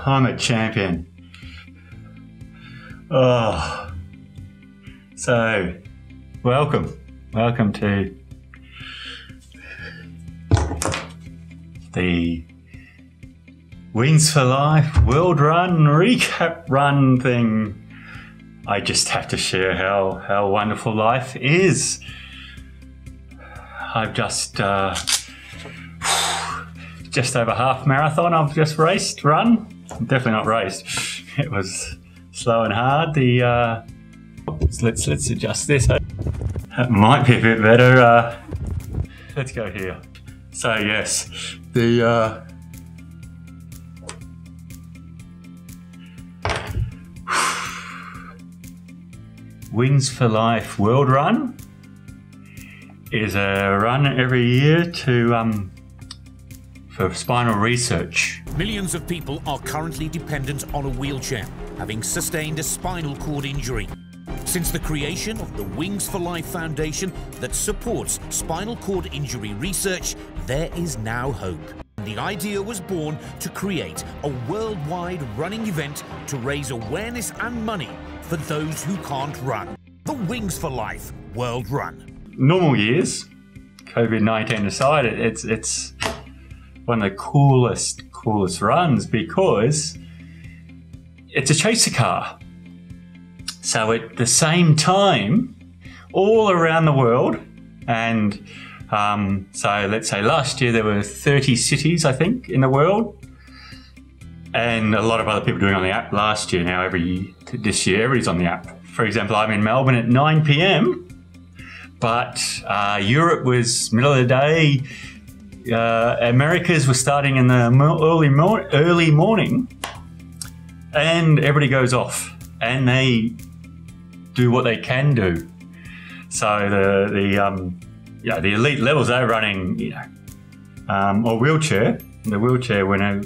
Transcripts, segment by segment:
I'm a champion. Oh, so welcome to the Wings for Life World Run recap run thing. I just have to share how wonderful life is. I've just over half marathon I've just run. Definitely not raced. It was slow and hard. Let's adjust this. That might be a bit better. Let's go here. So yes, the Wings for Life World Run is a run every year for spinal research. Millions of people are currently dependent on a wheelchair, having sustained a spinal cord injury. Since the creation of the Wings for Life Foundation that supports spinal cord injury research, there is now hope. The idea was born to create a worldwide running event to raise awareness and money for those who can't run. The Wings for Life World Run. Normal years, COVID-19 aside, it's one of the coolest runs because it's a chaser car. So at the same time, all around the world, and so let's say last year there were 30 cities, I think, in the world, and a lot of other people doing it on the app last year. Now this year, everybody's on the app. For example, I'm in Melbourne at 9 p.m, but Europe was middle of the day. Americas was starting in the early morning, and everybody goes off and they do what they can do. So the elite levels, they're running, or wheelchair. The wheelchair went a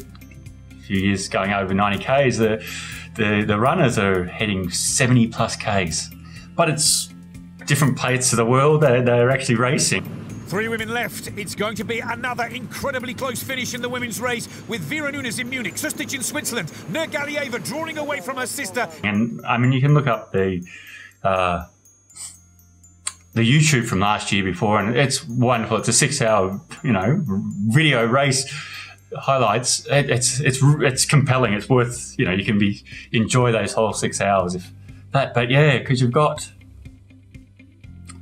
few years going over 90 Ks. The runners are heading 70 plus Ks, but it's different places of the world. They're actually racing. 3 women left. It's going to be another incredibly close finish in the women's race, with Vera Nunes in Munich, Sustic in Switzerland, Nergalieva drawing away from her sister. And I mean, you can look up the YouTube from last year before, and it's wonderful. It's a 6-hour, video race highlights. It's compelling. It's worth, you can enjoy those whole 6 hours but yeah, because you've got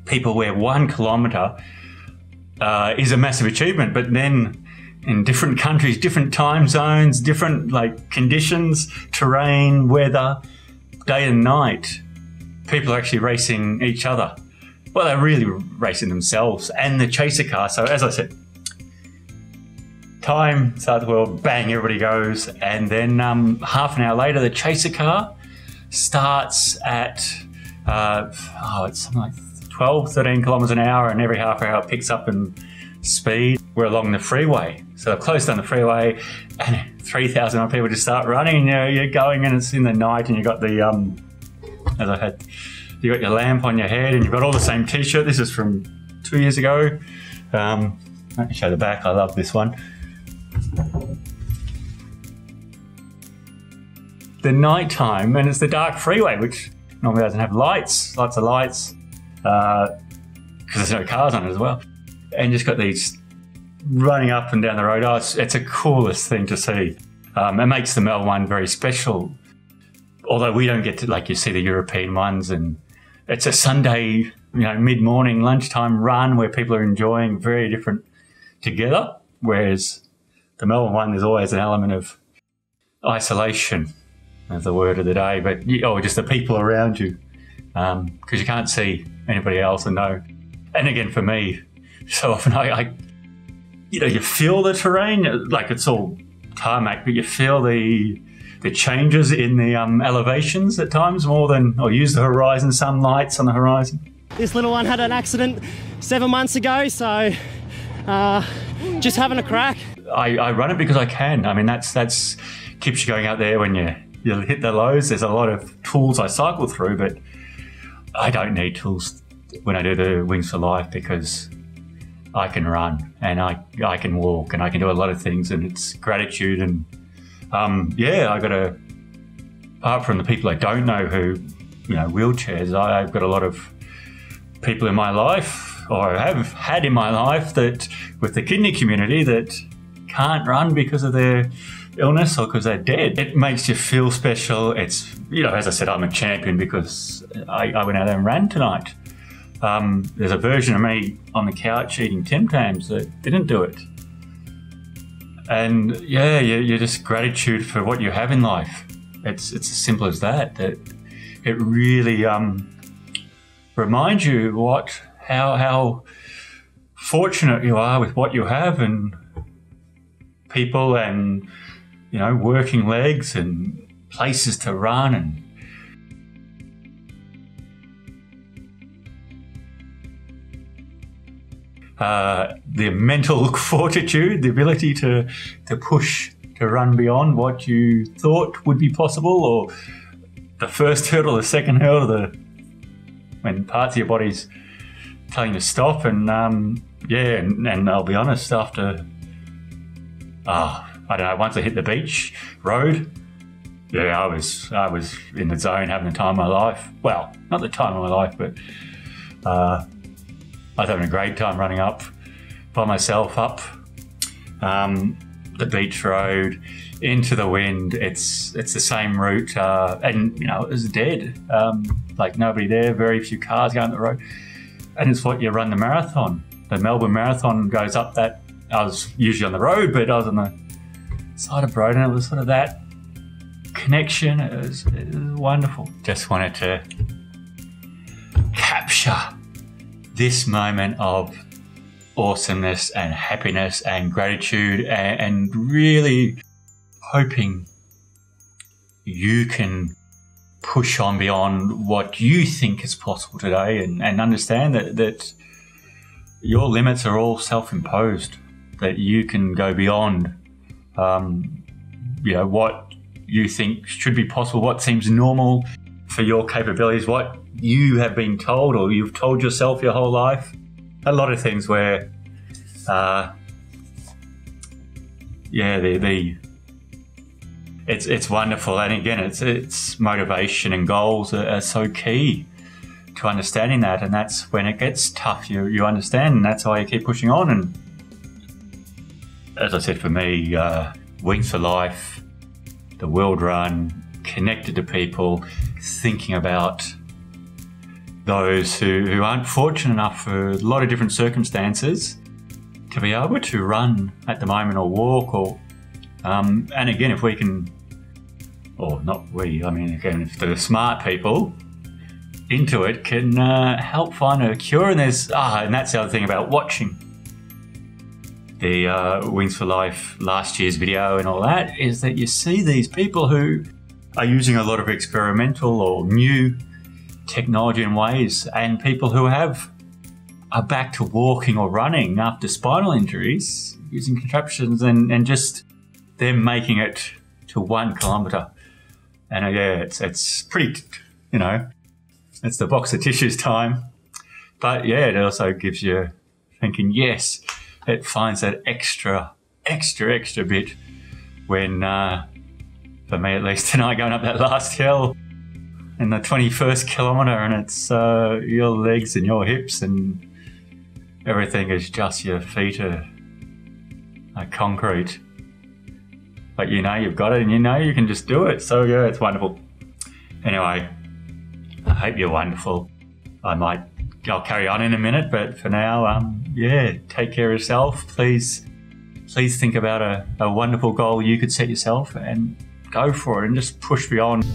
people where 1 kilometre is a massive achievement, but then in different countries, different time zones, different conditions, terrain, weather, day and night, people are actually racing each other. Well, they're really racing themselves and the chaser car. So as I said, time, start the world, bang, everybody goes, and then half an hour later, the chaser car starts at it's something like 12, 13 kilometres an hour, and every half hour it picks up in speed. We're along the freeway, so they've closed down the freeway, and 3,000 other people just start running. You're going, and it's in the night, and you've got you got your lamp on your head, and you've got all the same T-shirt. This is from 2 years ago. I can show the back. I love this one. The night time, and it's the dark freeway, which normally doesn't have lights, lots of lights, because there's no cars on it as well. And just got these running up and down the road. Oh, it's the coolest thing to see. It makes the Melbourne one very special. Although we don't get to, you see the European ones, and it's a Sunday, mid-morning, lunchtime run where people are enjoying very different together. Whereas the Melbourne one, there's always an element of isolation, as the word of the day, but just the people around you, because you can't see anybody else and know. And again, for me, so often you feel the terrain, it's all tarmac, but you feel the changes in the elevations at times more than, or use the horizon, some lights on the horizon. This little one had an accident 7 months ago, so just having a crack. I run it because I can. I mean, that's keeps you going out there when you hit the lows. There's a lot of tools I cycle through, but I don't need tools when I do the Wings for Life because I can run and I can walk and I can do a lot of things, and it's gratitude and yeah, I got to, apart from the people I don't know who, wheelchairs, I've got a lot of people in my life, or have had in my life, that with the kidney community that can't run because of their illness or because they're dead. It makes you feel special. It's, as I said, I'm a champion because I went out there and ran tonight. There's a version of me on the couch eating Tim Tams that didn't do it. And yeah, you're just gratitude for what you have in life. It's as simple as that. That it really reminds you how fortunate you are with what you have, and people, and working legs and places to run, and the mental fortitude, the ability to push, to run beyond what you thought would be possible, or the first hurdle, the second hurdle, when parts of your body's telling you to stop. And and I'll be honest, after I don't know, once I hit the beach road, yeah, I was in the zone, having the time of my life. Well, not the time of my life, but I was having a great time running up by myself up the beach road into the wind. It's the same route, and it was dead. Like nobody there, very few cars going the road, and it's what you run the marathon. The Melbourne Marathon goes up that. I was usually on the road, but I was on the side of the road, and it was sort of that connection. It was wonderful. Just wanted to capture this moment of awesomeness and happiness and gratitude, and really hoping you can push on beyond what you think is possible today, and understand that your limits are all self-imposed, that you can go beyond what you think should be possible, what seems normal for your capabilities, what you have been told or you've told yourself your whole life. A lot of things where it's wonderful. And again, it's motivation and goals are so key to understanding that, and that's when it gets tough, you understand, and that's why you keep pushing on. And as I said, for me, Wings for Life, the World Run, connected to people, thinking about those who aren't fortunate enough for a lot of different circumstances to be able to run at the moment, or walk, or and again, if we can, or not we, I mean, again, if the smart people into it can help find a cure. And there's and that's the other thing about watching the Wings for Life last year's video and all that, is that you see these people who are using a lot of experimental or new technology in ways, and people who are back to walking or running after spinal injuries using contraptions, and just them making it to 1 kilometre. And it's pretty, it's the box of tissues time. But yeah, it also gives you thinking, yes, it finds that extra bit when, for me at least tonight, going up that last hill in the 21st kilometre, and it's your legs and your hips and everything is just your feet are concrete. But you've got it, and you can just do it. So yeah, it's wonderful. Anyway, I hope you're wonderful. I'll carry on in a minute, but for now, take care of yourself. Please think about a wonderful goal you could set yourself, and go for it, and just push beyond.